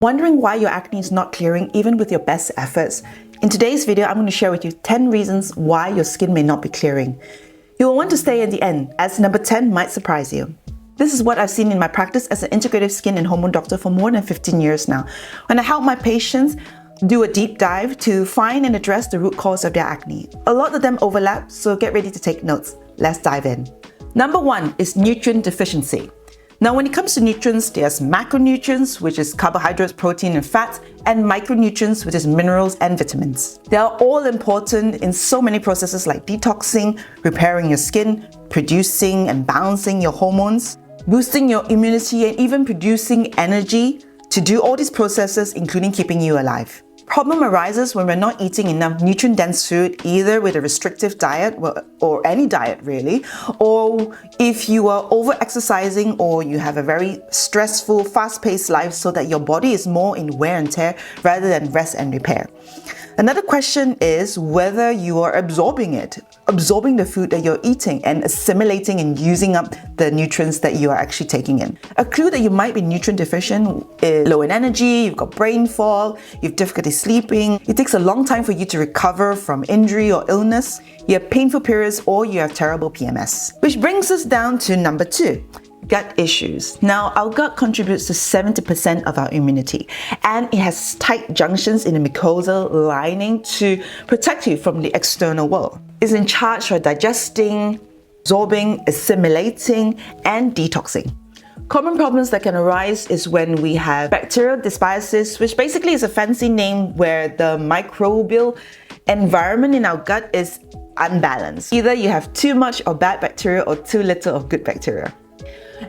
Wondering why your acne is not clearing even with your best efforts? In today's video, I'm going to share with you 10 reasons why your skin may not be clearing. You will want to stay at the end, as number 10 might surprise you. This is what I've seen in my practice as an integrative skin and hormone doctor for more than 15 years now, when I help my patients do a deep dive to find and address the root cause of their acne. A lot of them overlap, so get ready to take notes. Let's dive in. Number 1 is nutrient deficiency. Now, when it comes to nutrients, there's macronutrients, which is carbohydrates, protein, and fat, and micronutrients, which is minerals and vitamins. They are all important in so many processes like detoxing, repairing your skin, producing and balancing your hormones, boosting your immunity, and even producing energy to do all these processes, including keeping you alive. Problem arises when we're not eating enough nutrient-dense food, either with a restrictive diet or any diet really, or if you are over-exercising or you have a very stressful, fast-paced life so that your body is more in wear and tear rather than rest and repair. Another question is whether you are absorbing the food that you're eating and assimilating and using up the nutrients that you are actually taking in. A clue that you might be nutrient deficient is low in energy, you've got brain fog, you have difficulty sleeping, it takes a long time for you to recover from injury or illness, you have painful periods, or you have terrible PMS. Which brings us down to number 2. Gut issues. Now, our gut contributes to 70% of our immunity, and it has tight junctions in the mucosal lining to protect you from the external world. It's in charge of digesting, absorbing, assimilating, and detoxing. Common problems that can arise is when we have bacterial dysbiosis, which basically is a fancy name where the microbial environment in our gut is unbalanced. Either you have too much of bad bacteria or too little of good bacteria.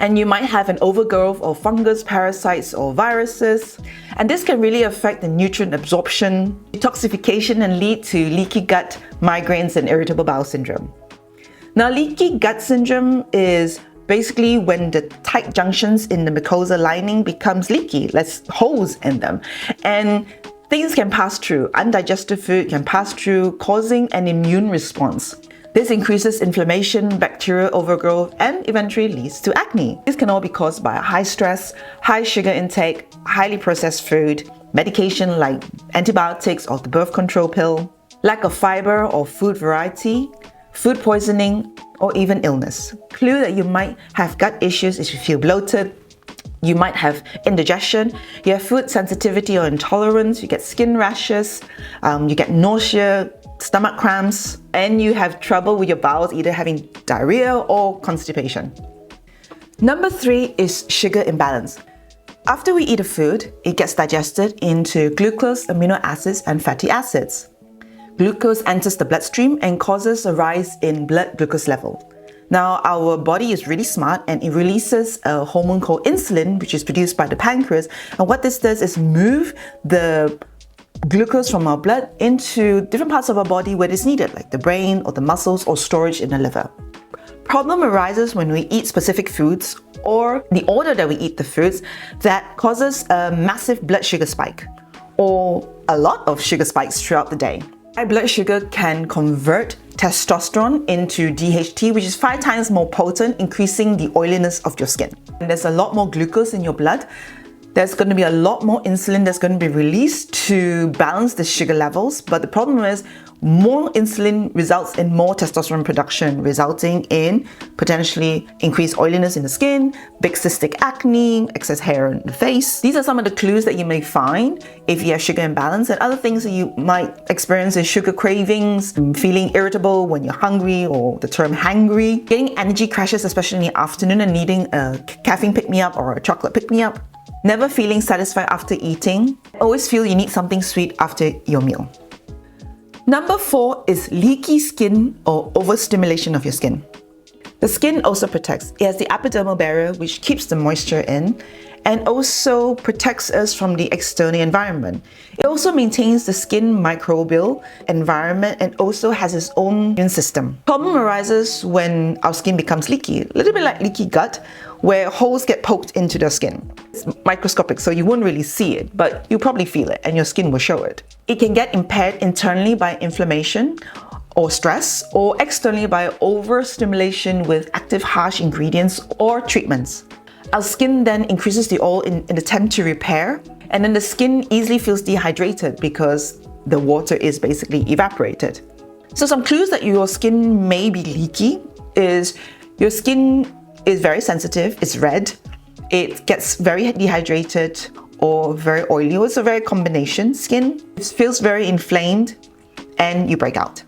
And you might have an overgrowth of fungus, parasites, or viruses. And this can really affect the nutrient absorption, detoxification, and lead to leaky gut, migraines, and irritable bowel syndrome. Now, leaky gut syndrome is basically when the tight junctions in the mucosa lining becomes leaky, there's holes in them. And things can pass through. Undigested food can pass through, causing an immune response. This increases inflammation, bacterial overgrowth, and eventually leads to acne. This can all be caused by high stress, high sugar intake, highly processed food, medication like antibiotics or the birth control pill, lack of fiber or food variety, food poisoning, or even illness. Clue that you might have gut issues is you feel bloated, you might have indigestion, you have food sensitivity or intolerance, you get skin rashes, you get nausea, stomach cramps, and you have trouble with your bowels, either having diarrhea or constipation. Number 3 is sugar imbalance. After we eat a food, it gets digested into glucose, amino acids, and fatty acids. Glucose enters the bloodstream and causes a rise in blood glucose level. Now, our body is really smart and it releases a hormone called insulin, which is produced by the pancreas. And what this does is move the glucose from our blood into different parts of our body where it's needed, like the brain or the muscles or storage in the liver. Problem arises when we eat specific foods or the order that we eat the foods that causes a massive blood sugar spike or a lot of sugar spikes throughout the day. High blood sugar can convert testosterone into DHT, which is 5 times more potent, increasing the oiliness of your skin. And there's a lot more glucose in your blood. There's going to be a lot more insulin that's going to be released to balance the sugar levels. But the problem is more insulin results in more testosterone production, resulting in potentially increased oiliness in the skin, big cystic acne, excess hair on the face. These are some of the clues that you may find if you have sugar imbalance. And other things that you might experience is sugar cravings, feeling irritable when you're hungry, or the term hangry, getting energy crashes, especially in the afternoon, and needing a caffeine pick-me-up or a chocolate pick-me-up. Never feeling satisfied after eating. Always feel you need something sweet after your meal. Number 4 is leaky skin or overstimulation of your skin. The skin also protects. It has the epidermal barrier, which keeps the moisture in and also protects us from the external environment. It also maintains the skin microbial environment and also has its own immune system. Problem arises when our skin becomes leaky, a little bit like leaky gut, where holes get poked into the skin. It's microscopic, so you won't really see it, but you probably feel it and your skin will show it. It can get impaired internally by inflammation or stress, or externally by overstimulation with active harsh ingredients or treatments. Our skin then increases the oil in an attempt to repair, And then the skin easily feels dehydrated because the water is basically evaporated. So some clues that your skin may be leaky is your skin is very sensitive, it's red, it gets very dehydrated or very oily, or it's a very combination skin. It feels very inflamed and you break out.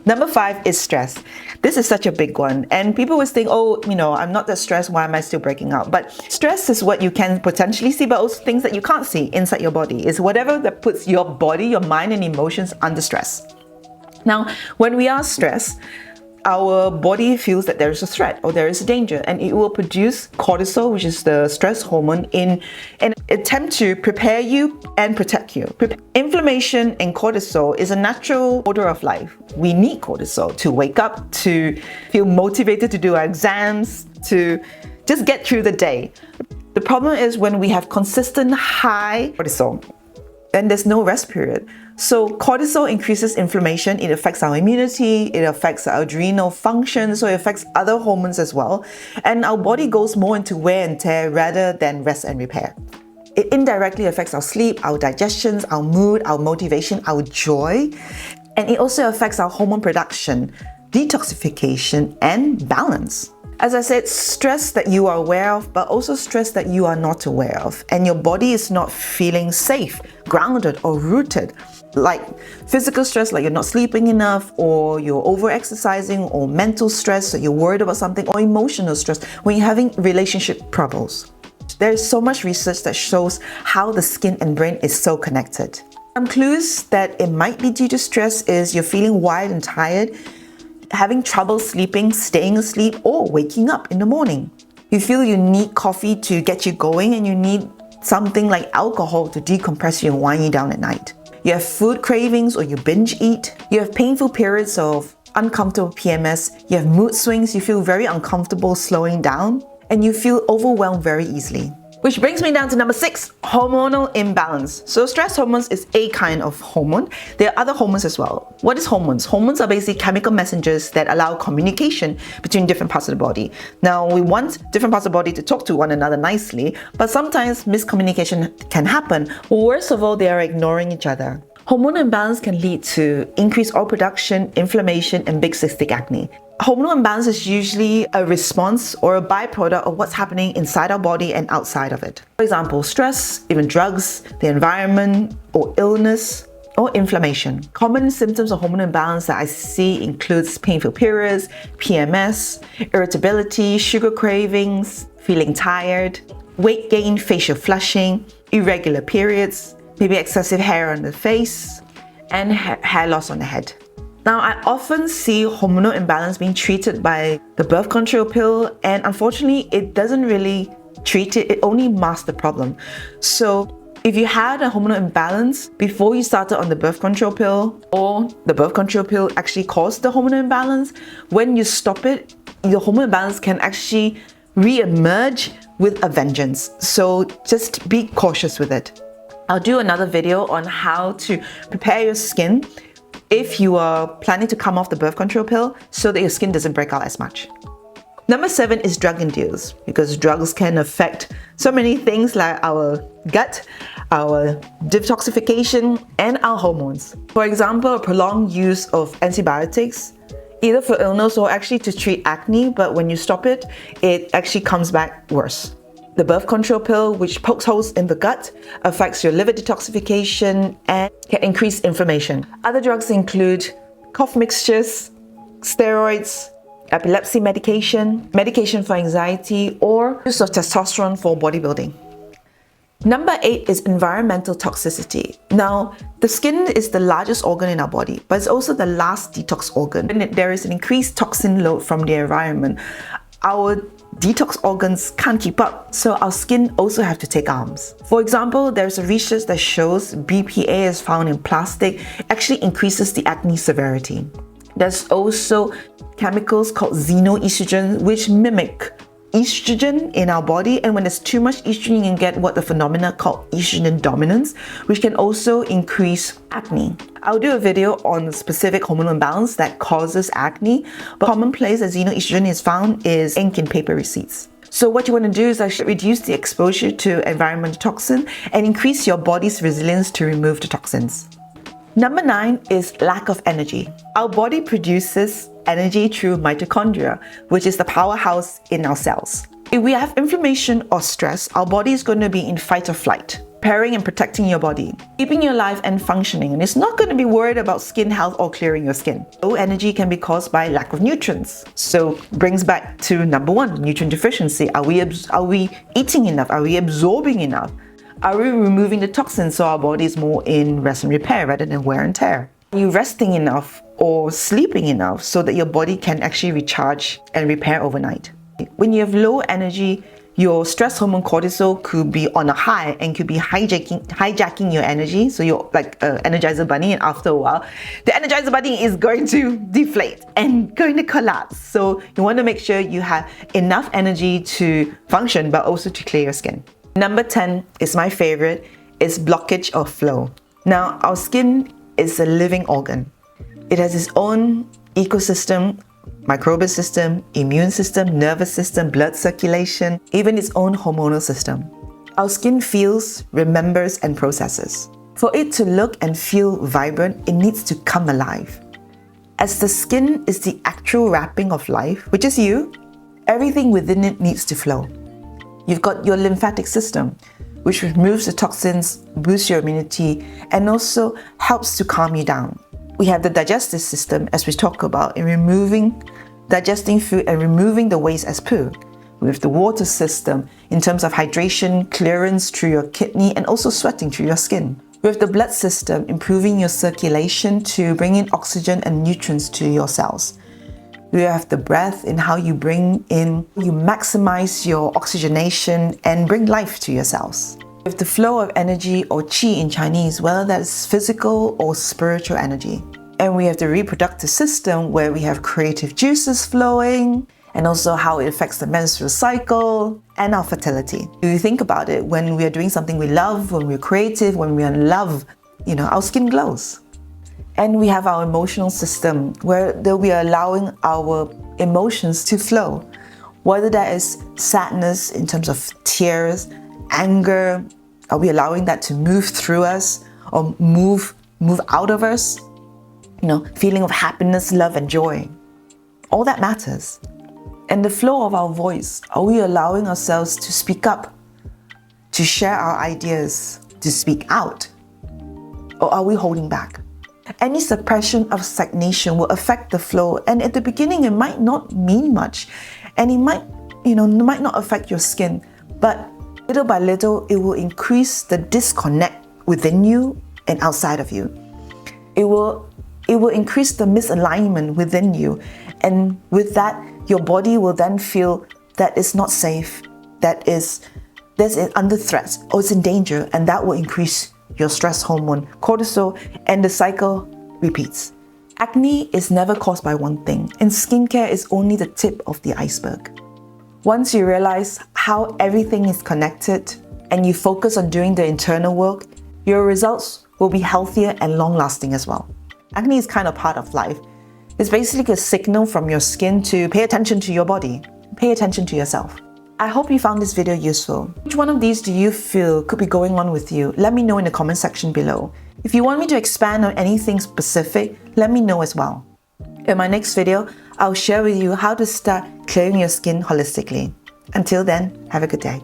Number 5 is stress. This is such a big one, and people always think, oh, I'm not that stressed, why am I still breaking out? But stress is what you can potentially see, but also things that you can't see inside your body. It's whatever that puts your body, your mind and emotions under stress. Now, when we are stressed, our body feels that there is a threat or there is a danger, and it will produce cortisol, which is the stress hormone, in an attempt to prepare you and protect you. Inflammation and cortisol is a natural order of life. We need cortisol to wake up, to feel motivated to do our exams, to just get through the day. The problem is when we have consistent high cortisol, then there's no rest period. So cortisol increases inflammation, it affects our immunity, it affects our adrenal function, so it affects other hormones as well. And our body goes more into wear and tear rather than rest and repair. It indirectly affects our sleep, our digestions, our mood, our motivation, our joy. And it also affects our hormone production, detoxification, and balance. As I said, stress that you are aware of, but also stress that you are not aware of. And your body is not feeling safe, grounded, or rooted. Like physical stress, like you're not sleeping enough, or you're over-exercising, or mental stress, so you're worried about something, or emotional stress when you're having relationship troubles. There is so much research that shows how the skin and brain is so connected. Some clues that it might be due to stress is you're feeling wired and tired, having trouble sleeping, staying asleep, or waking up in the morning. You feel you need coffee to get you going, and you need something like alcohol to decompress you and wind you down at night. You have food cravings, or you binge eat. You have painful periods of uncomfortable PMS. You have mood swings. You feel very uncomfortable slowing down, and you feel overwhelmed very easily. Which brings me down to number 6, hormonal imbalance. So stress hormones is a kind of hormone. There are other hormones as well. What is hormones? Hormones are basically chemical messengers that allow communication between different parts of the body. Now, we want different parts of the body to talk to one another nicely, but sometimes miscommunication can happen. Or worst of all, they are ignoring each other. Hormonal imbalance can lead to increased oil production, inflammation, and big cystic acne. Hormonal imbalance is usually a response or a byproduct of what's happening inside our body and outside of it. For example, stress, even drugs, the environment, or illness, or inflammation. Common symptoms of hormonal imbalance that I see includes painful periods, PMS, irritability, sugar cravings, feeling tired, weight gain, facial flushing, irregular periods, maybe excessive hair on the face, and hair loss on the head. Now, I often see hormonal imbalance being treated by the birth control pill, and unfortunately, it doesn't really treat it, it only masks the problem. So if you had a hormonal imbalance before you started on the birth control pill, or the birth control pill actually caused the hormonal imbalance, when you stop it, your hormonal imbalance can actually re-emerge with a vengeance. So just be cautious with it. I'll do another video on how to prepare your skin if you are planning to come off the birth control pill so that your skin doesn't break out as much. Number 7 is drug-induced, because drugs can affect so many things like our gut, our detoxification, and our hormones. For example, a prolonged use of antibiotics, either for illness or actually to treat acne, but when you stop it, it actually comes back worse. The birth control pill, which pokes holes in the gut, affects your liver detoxification and can increase inflammation. Other drugs include cough mixtures, steroids, epilepsy medication, medication for anxiety, or use of testosterone for bodybuilding. Number 8 is environmental toxicity. Now, the skin is the largest organ in our body, but it's also the last detox organ. When there is an increased toxin load from the environment, our detox organs can't keep up, so our skin also have to take arms. For example, there's a research that shows BPA is found in plastic actually increases the acne severity. There's also chemicals called Xenoestrogens which mimic estrogen in our body, and when there's too much estrogen, you can get what the phenomena called Oestrogen Dominance, which can also increase acne. I'll do a video on specific hormonal imbalance that causes acne, but common place that xenoestrogen is found is ink in paper receipts. So what you want to do is actually reduce the exposure to environmental toxin and increase your body's resilience to remove the toxins. Number 9 is lack of energy. Our body produces energy through mitochondria, which is the powerhouse in our cells. If we have inflammation or stress, our body is going to be in fight or flight, preparing and protecting your body, keeping you alive and functioning, and it's not going to be worried about skin health or clearing your skin. Low energy can be caused by lack of nutrients. So brings back to number 1, nutrient deficiency. Are we eating enough? Are we absorbing enough? Are we removing the toxins so our body is more in rest and repair rather than wear and tear? Are you resting enough or sleeping enough so that your body can actually recharge and repair overnight? When you have low energy, your stress hormone cortisol could be on a high and could be hijacking your energy. So you're like an Energizer bunny, and after a while, the Energizer bunny is going to deflate and going to collapse. So you want to make sure you have enough energy to function, but also to clear your skin. Number 10 is my favorite, is blockage of flow. Now, our skin is a living organ. It has its own ecosystem, microbial system, immune system, nervous system, blood circulation, even its own hormonal system. Our skin feels, remembers, and processes. For it to look and feel vibrant, it needs to come alive. As the skin is the actual wrapping of life, which is you, everything within it needs to flow. You've got your lymphatic system, which removes the toxins, boosts your immunity, and also helps to calm you down. We have the digestive system, as we talk about, in digesting food and removing the waste as poo. We have the water system in terms of hydration, clearance through your kidney, and also sweating through your skin. We have the blood system, improving your circulation to bring in oxygen and nutrients to your cells. We have the breath in how you maximize your oxygenation and bring life to your cells. We have the flow of energy, or qi in Chinese, whether that's physical or spiritual energy. And we have the reproductive system, where we have creative juices flowing, and also how it affects the menstrual cycle and our fertility. If you think about it, when we are doing something we love, when we're creative, when we're in love, our skin glows. And we have our emotional system, where we are allowing our emotions to flow. Whether that is sadness in terms of tears, anger, are we allowing that to move through us or move out of us? Feeling of happiness, love, and joy. All that matters. And the flow of our voice, are we allowing ourselves to speak up, to share our ideas, to speak out? Or are we holding back? Any suppression of stagnation will affect the flow, and at the beginning it might not mean much, and it might not affect your skin, but little by little it will increase the disconnect within you and outside of you. It will increase the misalignment within you, and with that, your body will then feel that it's not safe, that there's under threat or it's in danger, and that will increase your stress hormone, cortisol, and the cycle repeats. Acne is never caused by one thing, and skincare is only the tip of the iceberg. Once you realize how everything is connected and you focus on doing the internal work, your results will be healthier and long-lasting as well. Acne is kind of part of life. It's basically a signal from your skin to pay attention to your body, pay attention to yourself. I hope you found this video useful. Which one of these do you feel could be going on with you? Let me know in the comment section below. If you want me to expand on anything specific, let me know as well. In my next video, I'll share with you how to start clearing your skin holistically. Until then, have a good day.